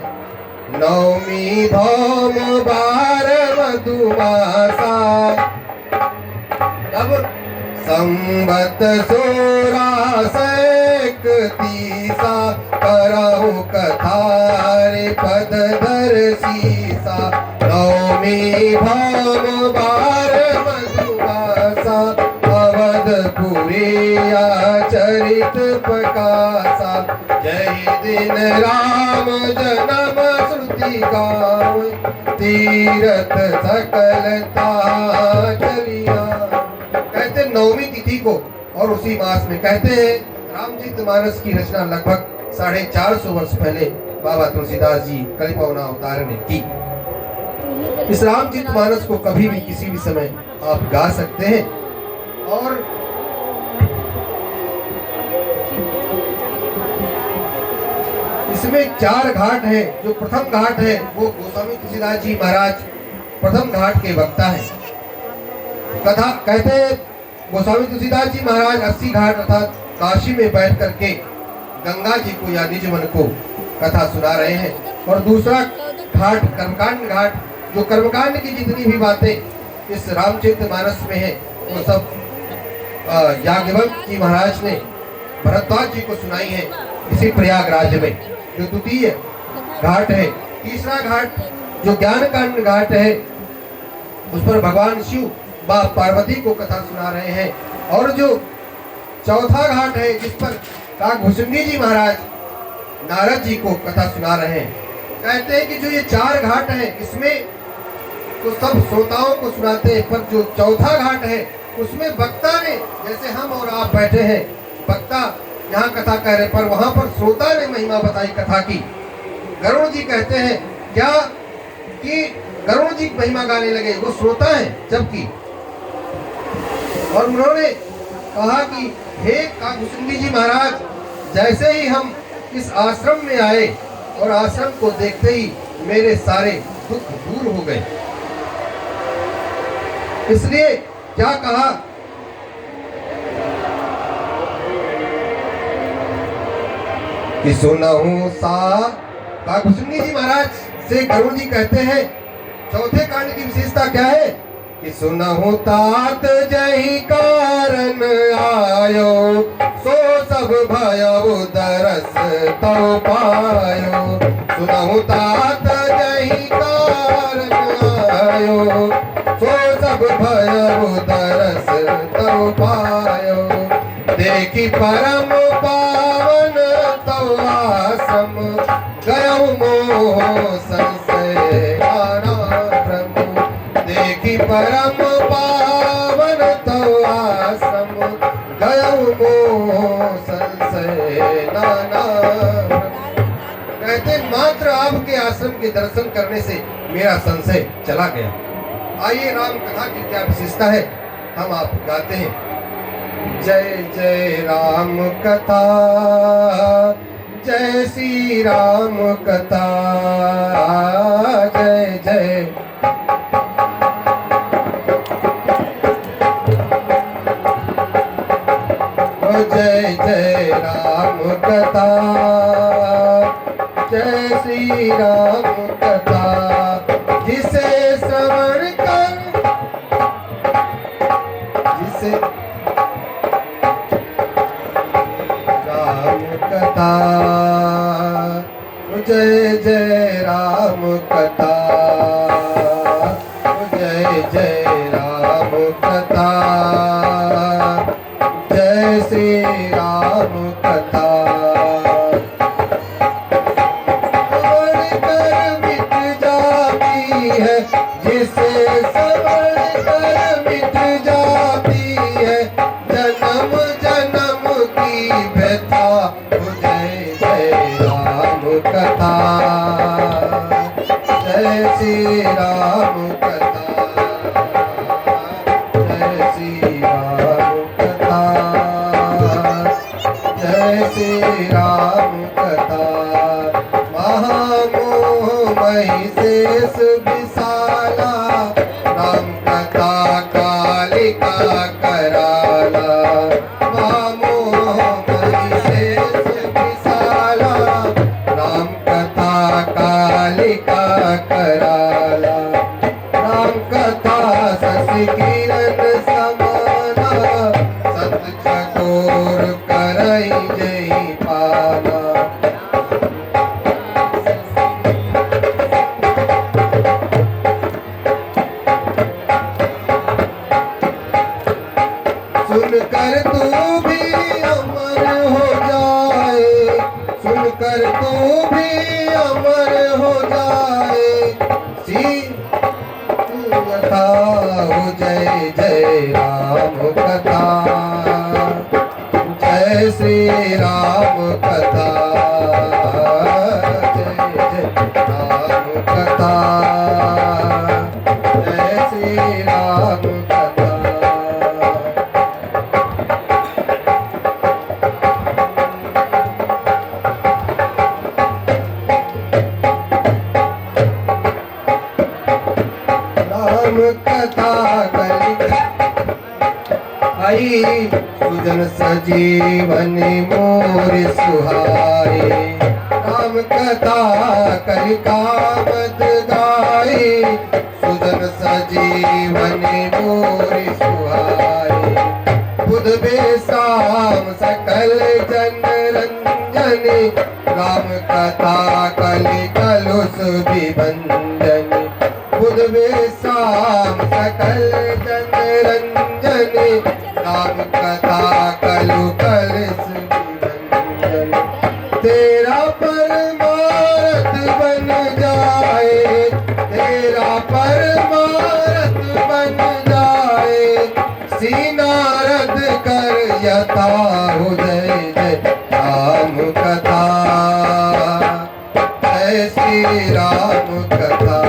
नवमी भौम बार मधुमासा, तब संबत 1631 करहु कथारे पद धर सीसा। नवमी भौम बार मधुमासा, अवधपुरी चरित प्रकाशा। जय दिन राम जन्म श्रुति गाव, तीरथ सकलता चलिया। कहते नवमी तिथि को और उसी मास में कहते हैं रामचरितमानस की रचना लगभग 450 वर्ष पहले बाबा तुलसीदास जी कलिपावना अवतार ने की। इस रामचरितमानस को कभी भी किसी भी समय आप गा सकते हैं। और इसमें 4 घाट है। जो प्रथम घाट है वो गोस्वामी तुलसीदास जी महाराज प्रथम घाट के वक्ता है। कथा कहते हैं गोस्वामी तुलसीदास जी महाराज 80 घाट अर्थात काशी में बैठ करके गंगा जी को या निज मन को कथा सुना रहे हैं। और दूसरा घाट कर्मकांड घाट, जो कर्मकांड की जितनी भी बातें इस रामचरितमानस में है वो सब याज्ञवल्क्य जी महाराज ने भरद्वाज जी को सुनाई है इसी प्रयागराज में, जो द्वितीय घाट है। तीसरा घाट जो ज्ञानकांड घाट है उस पर भगवान शिव मां पार्वती को कथा सुना रहे हैं। और जो चौथा घाट है जिस पर काकभूषुंडी जी महाराज नारद जी को कथा सुना रहे हैं। कहते हैं कि जो ये 4 घाट हैं इसमें तो सब श्रोताओं को सुनाते हैं, पर जो चौथा घाट है उसमें वक्ता ने, जैसे हम और आप बैठे हैं, वक्ता यहाँ कथा कह रहे, पर वहां पर श्रोता ने महिमा बताई कथा की। गरुड़ जी कहते हैं क्या कि करुण जी की महिमा गाने लगे, वो श्रोता है जबकि। और उन्होंने कहा कि हे काकभूषुंडी जी महाराज, जैसे ही हम इस आश्रम में आए और आश्रम को देखते ही मेरे सारे दुख दूर हो गए। इसलिए क्या कहा कि सुनहु सा, काकभूषुंडी जी महाराज से करुण जी कहते हैं, चौथे कांड की विशेषता क्या है कि सुनहु तात जहि कारण आयो, सो सब भयो दरस तव पायो। सुनहु तात जहि कारण आयो, सो सब भयो दरस तव पायो। देखी परम पावन तव आश्रम, गयो मोह संशय नाना भ्रम। देखी परम पावन तव आश्रम, गयो मोह संशय नाना भ्रम। कहते मात्र आपके आश्रम के दर्शन करने से मेरा संशय चला गया। आइए राम कथा की क्या विशेषता है हम आप गाते हैं। जय जय राम कथा, जय श्री राम कथा, जय जय। जय जय राम कथा, जय श्री राम कथा, जिसे श्रवण कर, जिसे राम कथा। जय जय राम कथा, जय जय राम कथा, जय श्री राम कथा। श्रवण कर मिट जाती है, जिसे श्रवण कर मिट जाती है, जन्म जन्म की व्यथा। जय जय राम कथा, जय श्री राम कथा, जय श्री राम कथा, जय श्री राम कथा। महामोह महिषेष विशाला, राम कथा कालिका कराला। महामोह महिषेष विशाला, राम कथा कालिका कराला। राम कथा शशि किरण समाना, सत चकोर करई जय पाना। सुनकर तू भी अमर हो जाए, सुनकर तू भी अमर हो जाए। कथा हो जय जय राम कथा, जय श्री राम कथा, जय जय राम कथा, जय श्री राम कथा। राम कथा आई, सुजन सजीवन मोर सुहाए। राम कथा कलिकामत गाए, सुजन सजीवन मोर सुहाए। बुध बेसाम सकल जन रंजन, राम कथा कलि कलुष विभंजन। बुध बेसाम सकल जन रंजन, राम कथा कलु कलुष विभंजन। तेरा परमारथ बन जाए, तेरा परमारथ बन जाए। सीनारद कर यथा हो जय जय राम कथा, जय श्री राम कथा।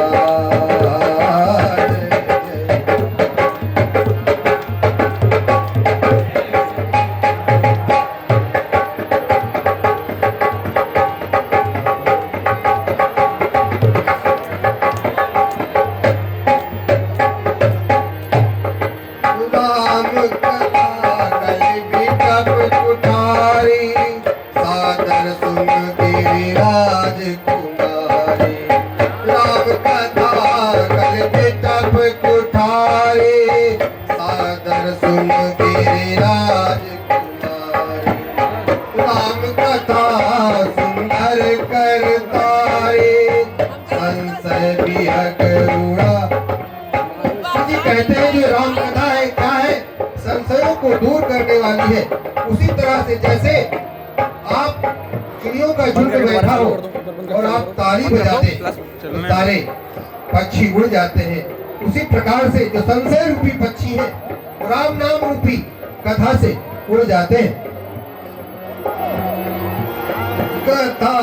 को दूर करने वाली है। उसी तरह से जैसे आप चिड़ियों का झुंड बैठा हो और आप ताली बजाते तो सारे पक्षी उड़ जाते हैं, उसी प्रकार से जो संशय रूपी पक्षी है राम नाम रूपी कथा से उड़ जाते हैं। कथा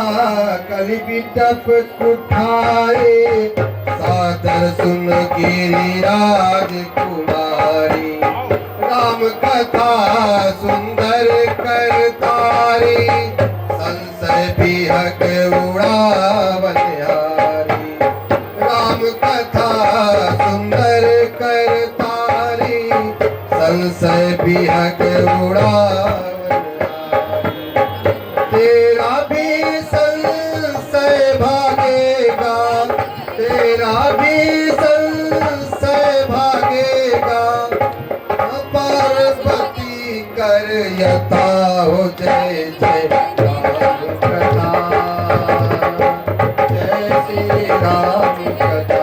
कलि बिटप उठाए सादर सुन गिरिराज कुमारी, राम कथा सुंदर करतारी संशय बिहक उड़ावन हारी। राम कथा सुंदर करतारी संशय बिहक उड़ावन, तेरा भी संशय भागेगा, तेरा भी संशय भागेगा, पार्वती कर यथा हो जय जय राम कथा, जय श्री राम कथा,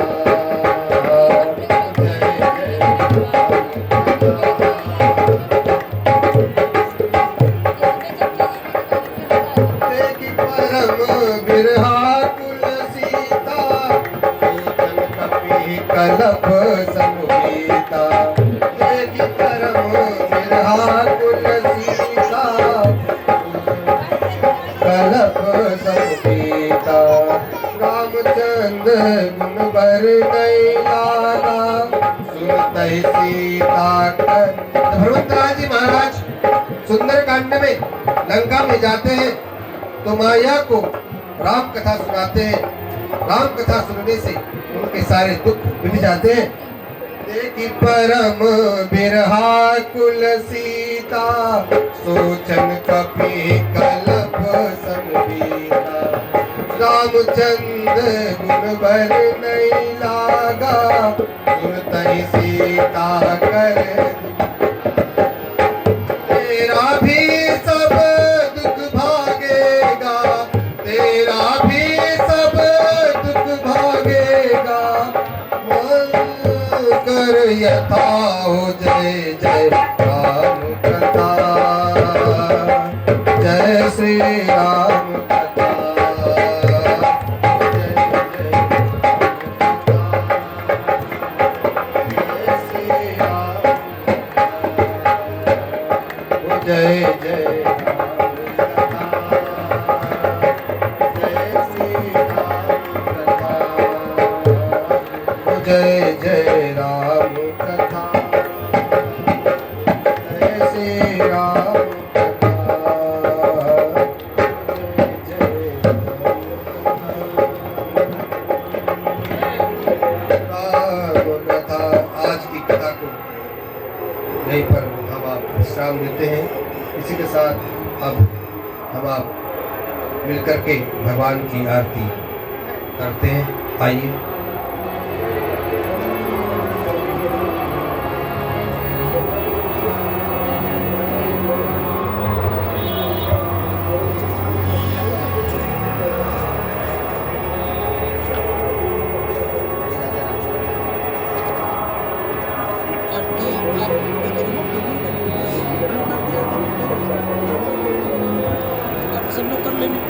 बिरहा कुल सीता सोचन कपि कलप संगीता, देखि परम बिरहा कुल सीता कलप संगीता। रामचंद्र गुण बर नहीं लागा सुनतहि सीता कर। भगवंतराज जी महाराज सुंदरकांड में लंका में जाते हैं तो माया को राम कथा सुनाते हैं। राम कथा सुनने से उनके सारे दुख मिट जाते हैं। देखी परम बिरहा कुल सीता सोचन कपि कलप संगीता। रामचंद्र गुण बर नहीं लागा सुनतहि सीता कर। तेरा भी सब दुख भागेगा, तेरा भी सब दुख भागेगा, मन कर यथा हो जय जय राम कथा, जय श्री राम कथा, जय जय जय जय राम कथा, जय श्री राम कथा। आज की कथा को यहीं पर हम आप विश्राम देते हैं। इसी के साथ अब हम आप मिलकर के भगवान की आरती करते हैं। आइए। सब लोग कर लेंगे।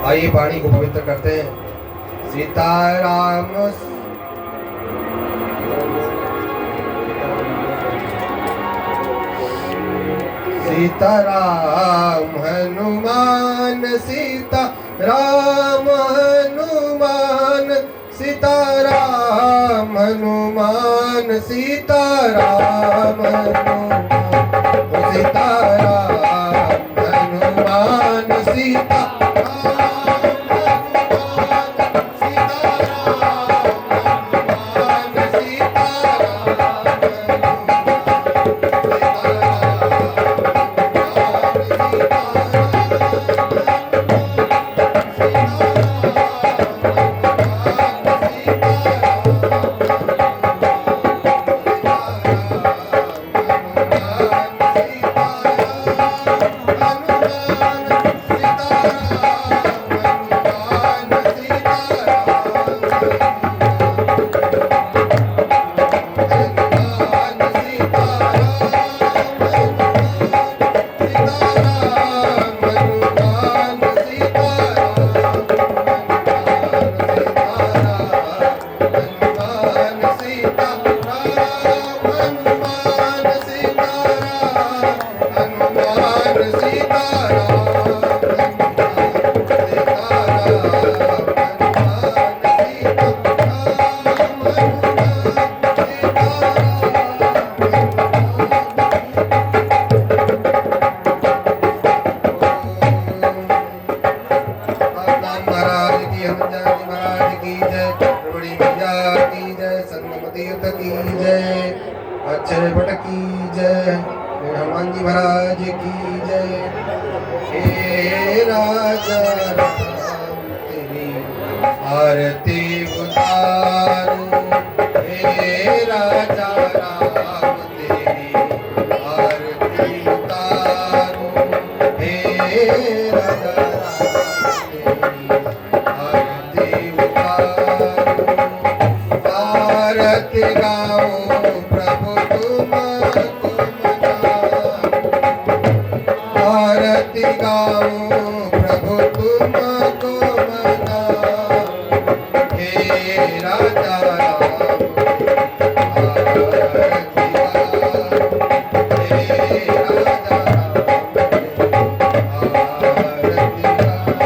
आइए वाणी को पवित्र करते हैं। सीताराम सीताराम हनुमान सीता राम हनुमान सीताराम हनुमान सीताराम हनुमान सीताराम हनुमान सीता सीता तीर्थ की जय, अक्षय भट्ट की जय, हनुमान जी महाराज की जय। हे राजा राम तेरी आरती उतारो, हे राजा राम तेरी आरती उतारो, हे राजा राम तेरी आरती उतारो। आरती गाओ प्रभु तुमको मनाओ, आरती गाओ प्रभु तुमको मनाओ, हे राजा राम आरती गाओ, हे राजा राम आरती गाओ।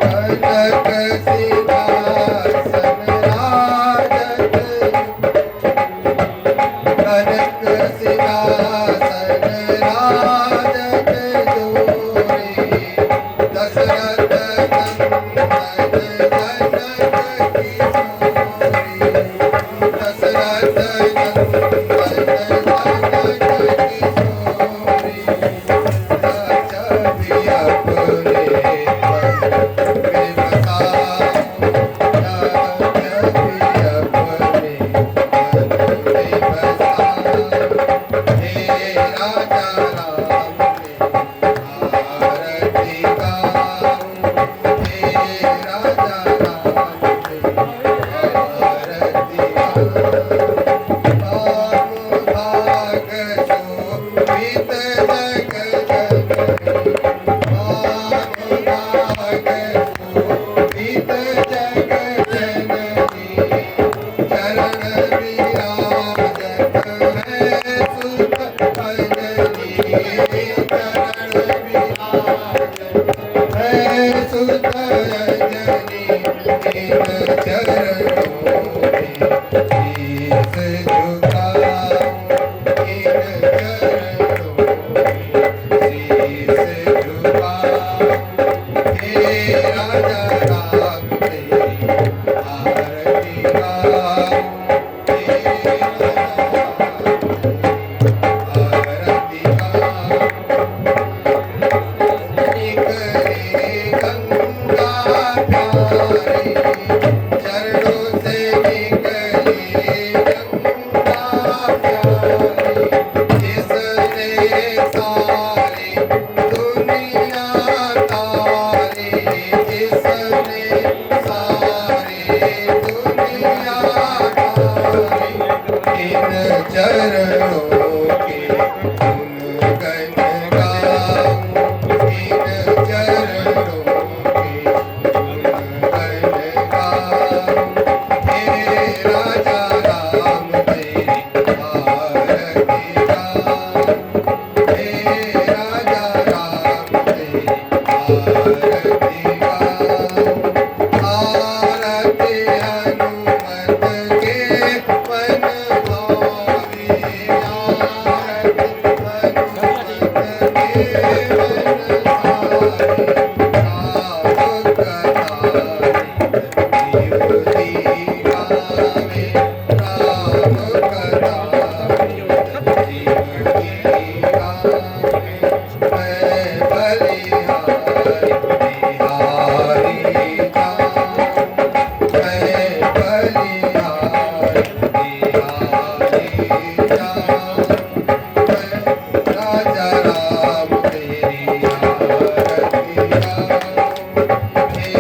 कनक सिंहासन राजत, कनक सिंहासन राजत जोरे, दशरथ नंदन जनक किशोरी, दशरथ नंदन जनक किशोरी। सच भी अपने में बसाओ, सच भी अपने मन में बसाओ, हे राजा राम तेरी आरती गाओ, हे राजा राम तेरी आरती गाओ। भाग भाग शोभित जग जननी, भाग भाग शोभित जग जननी, चरण विराजत है सुत अंजनी, चरण विराजत है सुत अंजनी। इन चरणों में शीस झुकाऊं, इन चरणों में शीस झुकाऊं, हे राजा राम तेरी आरती गाऊं, हे राजा राम आरती गाऊं। निकले गंगा प्यारी, चरणों से निकली गंगा प्यारी, जिसने सारी दुनिया तारी, जिसने सारी दुनिया तारी। इन चरणों के गुणगन गाऊं, इन चरणों के गुणगन गाऊं, हे राजा राम तेरी आरती गाऊं, हे राजा राम तेरी आरती गाऊं। आरती हनुमत के मन भावी, आरती हनुमत के मन भावी, राम कथामृत जीव गावे, राम कथामृत जीव गावे। मैं बलिहारी बिहारी जाऊं, मैं बलिहारी बिहारी जाऊं, मैं राजा राम तेरी आरती गाऊं, हे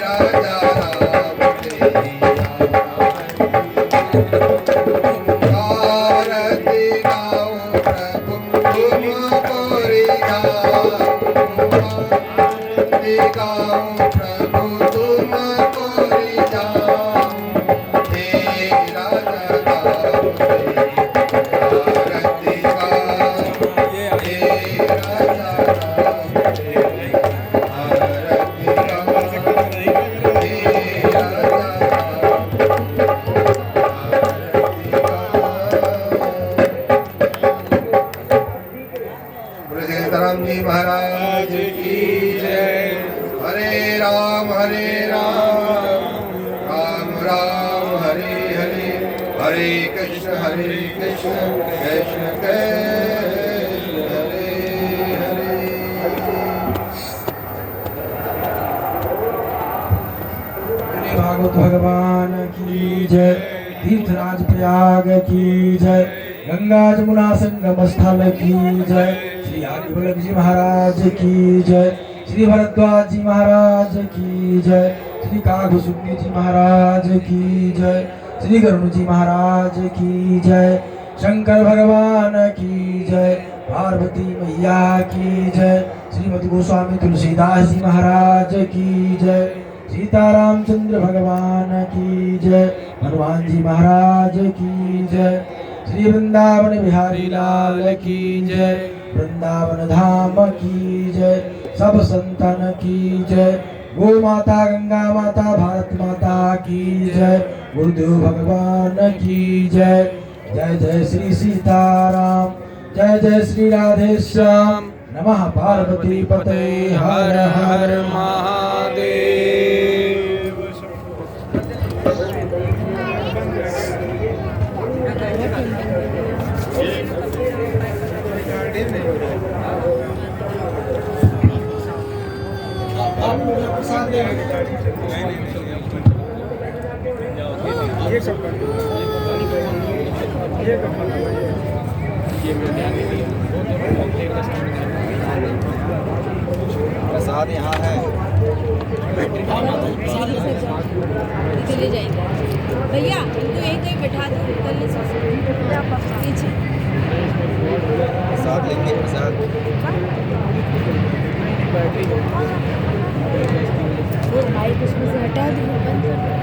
राजा राम तेरी आरती गाऊं प्रभु तुमको रिझाऊं, आरती गाऊं प्रभु तुमको रिझाऊं, हे राजा राम तेरी आरती गाऊं, हे राजा राम तेरी आरती गाऊं, हे राजा राम हरे कृष्ण कृष्ण कृष्ण हरे हरे। भागवत भगवान की जय। तीर्थराज प्रयाग की जय। गंगा जमुना संगम स्थल की जय। श्री आदिवल्लभ जी महाराज की जय। श्री भरद्वाज जी महाराज की जय। श्री कागभूषुंडी जी महाराज की जय। श्री गरुड़ जी महाराज की जय। शंकर भगवान की जय। पार्वती मैया की जय। श्रीमती गोस्वामी तुलसीदास जी महाराज की जय। सीतारामचंद्र भगवान की जय। हनुमान जी महाराज की जय। श्री वृंदावन बिहारी लाल की जय। वृंदावन धाम की जय। सब संतन की जय। गो माता गंगा माता भारत माता की जय। गुरुदेव भगवान की जय। जय जय श्री सीताराम। जय जय श्री राधे श्याम। नमः पार्वती पते हर हर महादेव। प्रसाद यहाँ है। चले जाएंगे भैया, इनको एक कहीं बैठा दो गले से पीछे। प्रसाद लेंगे प्रसाद। वो माइक उसमें से हटा दो, बंद कर दो।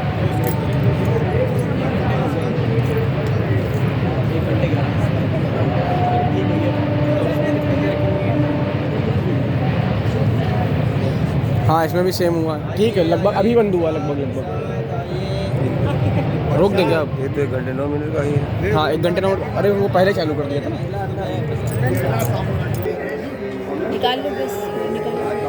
हाँ, इसमें भी सेम हुआ। ठीक है, लगभग अभी बंद हुआ, लगभग रोक देंगे अब। ये तो 1 घंटे 9 मिनट का ही है। हाँ, 1 घंटे 9। अरे वो पहले चालू कर दिया था ना। निकाल लो बस।